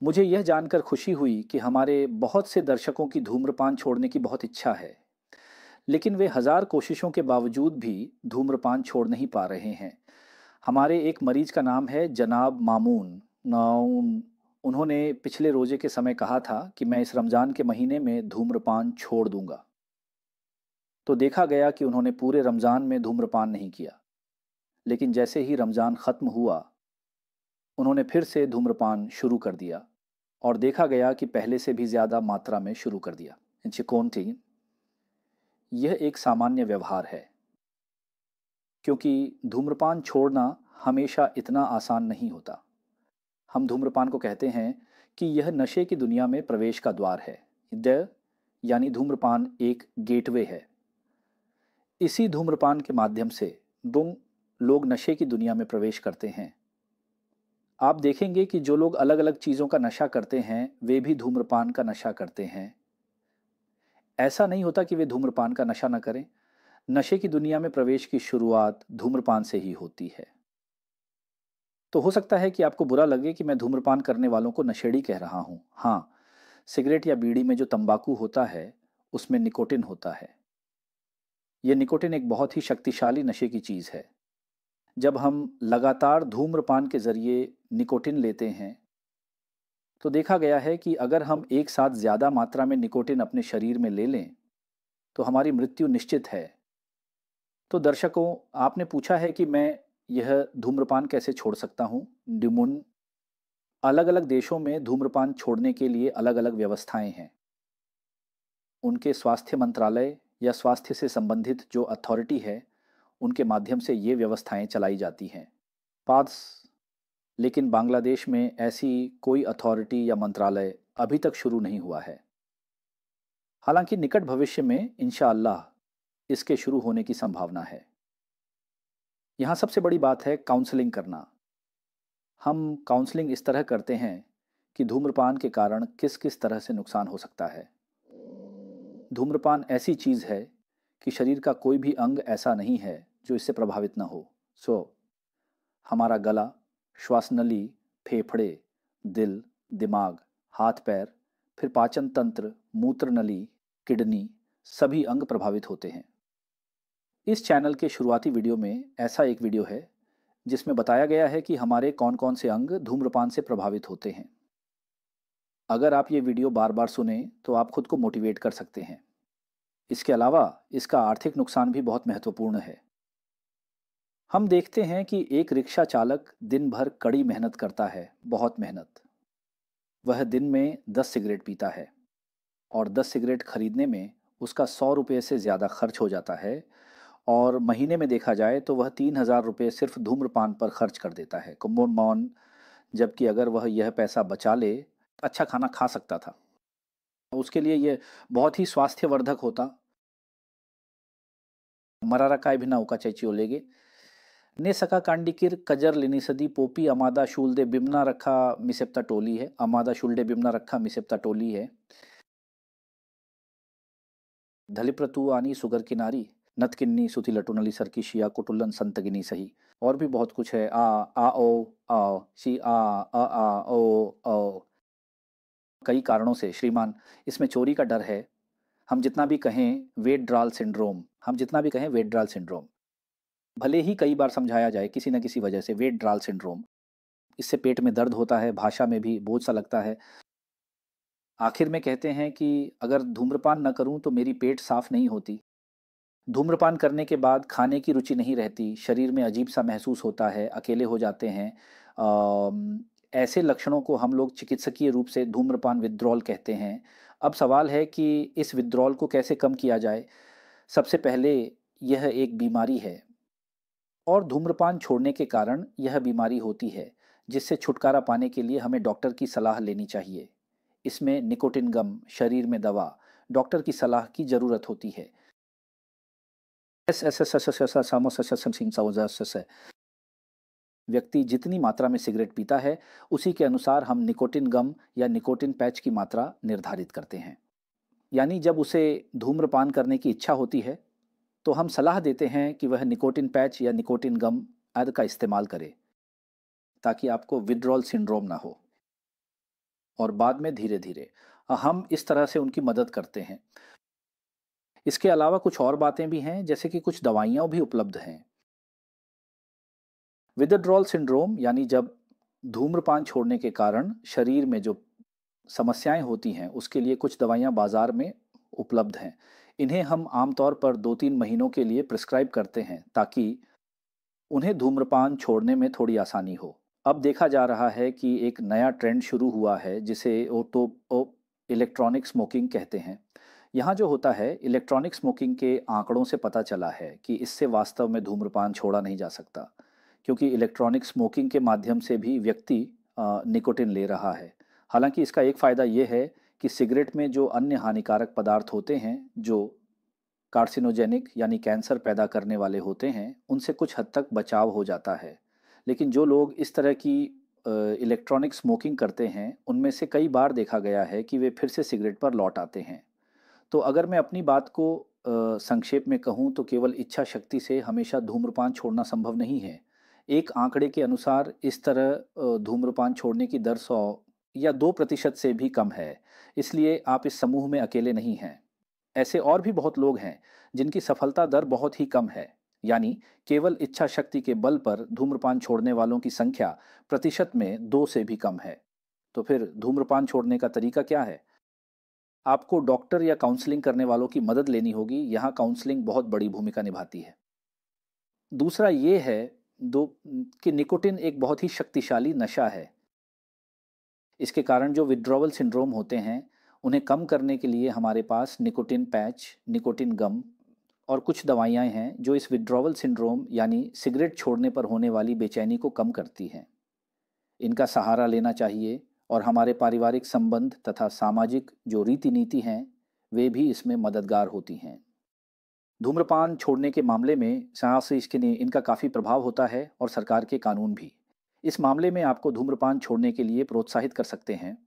मुझे यह जानकर खुशी हुई कि हमारे बहुत से दर्शकों की धूम्रपान छोड़ने की बहुत इच्छा है, लेकिन वे हजार कोशिशों के बावजूद भी धूम्रपान छोड़ नहीं पा रहे हैं। हमारे एक मरीज का नाम है जनाब मामून नाउन। उन्होंने पिछले रोजे के समय कहा था कि मैं इस रमजान के महीने में धूम्रपान छोड़ दूंगा। तो देखा गया कि उन्होंने पूरे रमजान में धूम्रपान नहीं किया, लेकिन जैसे ही रमजान खत्म हुआ, उन्होंने फिर से धूम्रपान शुरू कर दिया और देखा गया कि पहले से भी ज़्यादा मात्रा में शुरू कर दिया। चिकोनटी, यह एक सामान्य व्यवहार है, क्योंकि धूम्रपान छोड़ना हमेशा इतना आसान नहीं होता। हम धूम्रपान को कहते हैं कि यह नशे की दुनिया में प्रवेश का द्वार है। द यानी धूम्रपान एक गेटवे है। इसी धूम्रपान के माध्यम से दुम लोग नशे की दुनिया में प्रवेश करते हैं। आप देखेंगे कि जो लोग अलग अलग चीज़ों का नशा करते हैं वे भी धूम्रपान का नशा करते हैं। ऐसा नहीं होता कि वे धूम्रपान का नशा न करें। नशे की दुनिया में प्रवेश की शुरुआत धूम्रपान से ही होती है। तो हो सकता है कि आपको बुरा लगे कि मैं धूम्रपान करने वालों को नशेड़ी कह रहा हूँ। हाँ, सिगरेट या बीड़ी में जो तंबाकू होता है उसमें निकोटिन होता है। यह निकोटिन एक बहुत ही शक्तिशाली नशे की चीज़ है। जब हम लगातार धूम्रपान के जरिए निकोटिन लेते हैं तो देखा गया है कि अगर हम एक साथ ज़्यादा मात्रा में निकोटिन अपने शरीर में ले लें तो हमारी मृत्यु निश्चित है। तो दर्शकों, आपने पूछा है कि मैं यह धूम्रपान कैसे छोड़ सकता हूँ। डिमुन, अलग अलग देशों में धूम्रपान छोड़ने के लिए अलग अलग व्यवस्थाएं हैं। उनके स्वास्थ्य मंत्रालय या स्वास्थ्य से संबंधित जो अथॉरिटी है उनके माध्यम से ये व्यवस्थाएं चलाई जाती हैं। पास, लेकिन बांग्लादेश में ऐसी कोई अथॉरिटी या मंत्रालय अभी तक शुरू नहीं हुआ है। हालांकि निकट भविष्य में इंशाअल्लाह इसके शुरू होने की संभावना है। यहाँ सबसे बड़ी बात है काउंसलिंग करना। हम काउंसलिंग इस तरह करते हैं कि धूम्रपान के कारण किस किस तरह से नुकसान हो सकता है। धूम्रपान ऐसी चीज़ है कि शरीर का कोई भी अंग ऐसा नहीं है जो इससे प्रभावित ना हो। हमारा गला, श्वास नली, फेफड़े, दिल, दिमाग, हाथ पैर, फिर पाचन तंत्र, मूत्र नली, किडनी, सभी अंग प्रभावित होते हैं। इस चैनल के शुरुआती वीडियो में ऐसा एक वीडियो है जिसमें बताया गया है कि हमारे कौन कौन से अंग धूम्रपान से प्रभावित होते हैं। अगर आप ये वीडियो बार बार सुने तो आप खुद को मोटिवेट कर सकते हैं। इसके अलावा इसका आर्थिक नुकसान भी बहुत महत्वपूर्ण है। हम देखते हैं कि एक रिक्शा चालक दिन भर कड़ी मेहनत करता है, बहुत मेहनत। वह दिन में 10 सिगरेट पीता है और 10 सिगरेट खरीदने में उसका 100 रुपये से ज़्यादा खर्च हो जाता है और महीने में देखा जाए तो वह 3,000 रुपये सिर्फ धूम्रपान पर खर्च कर देता है कुंभोन मौन। जबकि अगर वह यह पैसा बचा ले तो अच्छा खाना खा सकता था। उसके लिए यह बहुत ही स्वास्थ्यवर्धक होता। मरारा काय भी ना उका चैची ओलेगे ने सका कांडिकिर कजर लिनिसदी पोपी अमादा शुल्दे बिमना रखा मिसेप्ता टोली है। अमादा शुल्डे बिमना रखा मिसेप्ता टोली है। धलिप्रतु आनी सुगर किनारी नतकिन्नी सुथी लटुनली सरकी शिया कुटुल्लन संतगिनी सही। और भी बहुत कुछ है। आ ओ आ शी आ ओ। कई कारणों से श्रीमान इसमें चोरी का डर है। हम जितना भी कहें वेट ड्राल सिंड्रोम, भले ही कई बार समझाया जाए किसी न किसी वजह से वेट ड्राल सिंड्रोम, इससे पेट में दर्द होता है, भाषा में भी बोझ सा लगता है। आखिर में कहते हैं कि अगर धूम्रपान न करूं तो मेरी पेट साफ नहीं होती। धूम्रपान करने के बाद खाने की रुचि नहीं रहती, शरीर में अजीब सा महसूस होता है, अकेले हो जाते हैं। ऐसे लक्षणों को हम लोग चिकित्सकीय रूप से धूम्रपान विथड्रॉल कहते हैं। अब सवाल है कि इस विथड्रॉल को कैसे कम किया जाए। सबसे पहले यह एक बीमारी है और धूम्रपान छोड़ने के कारण यह बीमारी होती है, जिससे छुटकारा पाने के लिए हमें डॉक्टर की सलाह लेनी चाहिए। इसमें निकोटिन गम, शरीर में दवा, डॉक्टर की सलाह की ज़रूरत होती है। व्यक्ति जितनी मात्रा में सिगरेट पीता है उसी के अनुसार हम निकोटिन गम या निकोटिन पैच की मात्रा निर्धारित करते हैं। यानी जब उसे धूम्रपान करने की इच्छा होती है तो हम सलाह देते हैं कि वह निकोटिन पैच या निकोटिन गम आदि का इस्तेमाल करे ताकि आपको विथड्रॉल सिंड्रोम ना हो। और बाद में धीरे धीरे हम इस तरह से उनकी मदद करते हैं। इसके अलावा कुछ और बातें भी हैं, जैसे कि कुछ दवाइयाँ भी उपलब्ध हैं। विथड्रॉल सिंड्रोम यानी जब धूम्रपान छोड़ने के कारण शरीर में जो समस्याएं होती हैं, उसके लिए कुछ दवाइयाँ बाजार में उपलब्ध हैं। इन्हें हम आमतौर पर 2-3 महीनों के लिए प्रिस्क्राइब करते हैं ताकि उन्हें धूम्रपान छोड़ने में थोड़ी आसानी हो। अब देखा जा रहा है कि एक नया ट्रेंड शुरू हुआ है जिसे इलेक्ट्रॉनिक स्मोकिंग कहते हैं। यहाँ जो होता है, इलेक्ट्रॉनिक स्मोकिंग के आंकड़ों से पता चला है कि इससे वास्तव में धूम्रपान छोड़ा नहीं जा सकता, क्योंकि इलेक्ट्रॉनिक स्मोकिंग के माध्यम से भी व्यक्ति निकोटिन ले रहा है। हालांकि इसका एक फ़ायदा ये है कि सिगरेट में जो अन्य हानिकारक पदार्थ होते हैं, जो कार्सिनोजेनिक यानी कैंसर पैदा करने वाले होते हैं, उनसे कुछ हद तक बचाव हो जाता है। लेकिन जो लोग इस तरह की इलेक्ट्रॉनिक स्मोकिंग करते हैं, उनमें से कई बार देखा गया है कि वे फिर से सिगरेट पर लौट आते हैं। तो अगर मैं अपनी बात को संक्षेप में कहूँ तो केवल इच्छा शक्ति से हमेशा धूम्रपान छोड़ना संभव नहीं है। एक आंकड़े के अनुसार इस तरह धूम्रपान छोड़ने की दर 100 या 2% से भी कम है। इसलिए आप इस समूह में अकेले नहीं हैं। ऐसे और भी बहुत लोग हैं जिनकी सफलता दर बहुत ही कम है, यानी केवल इच्छा शक्ति के बल पर धूम्रपान छोड़ने वालों की संख्या प्रतिशत में 2 से भी कम है। तो फिर धूम्रपान छोड़ने का तरीका क्या है? आपको डॉक्टर या काउंसलिंग करने वालों की मदद लेनी होगी। यहाँ काउंसलिंग बहुत बड़ी भूमिका निभाती है। दूसरा ये है दो कि निकोटिन एक बहुत ही शक्तिशाली नशा है। इसके कारण जो विथड्रॉवल सिंड्रोम होते हैं, उन्हें कम करने के लिए हमारे पास निकोटिन पैच, निकोटिन गम और कुछ दवाइयाँ हैं जो इस विथड्रॉवल सिंड्रोम यानी सिगरेट छोड़ने पर होने वाली बेचैनी को कम करती हैं। इनका सहारा लेना चाहिए और हमारे पारिवारिक संबंध तथा सामाजिक जो रीति नीति हैं, वे भी इसमें मददगार होती हैं। धूम्रपान छोड़ने के मामले में सांस इसके लिए इनका काफ़ी प्रभाव होता है और सरकार के कानून भी। इस मामले में आपको धूम्रपान छोड़ने के लिए प्रोत्साहित कर सकते हैं।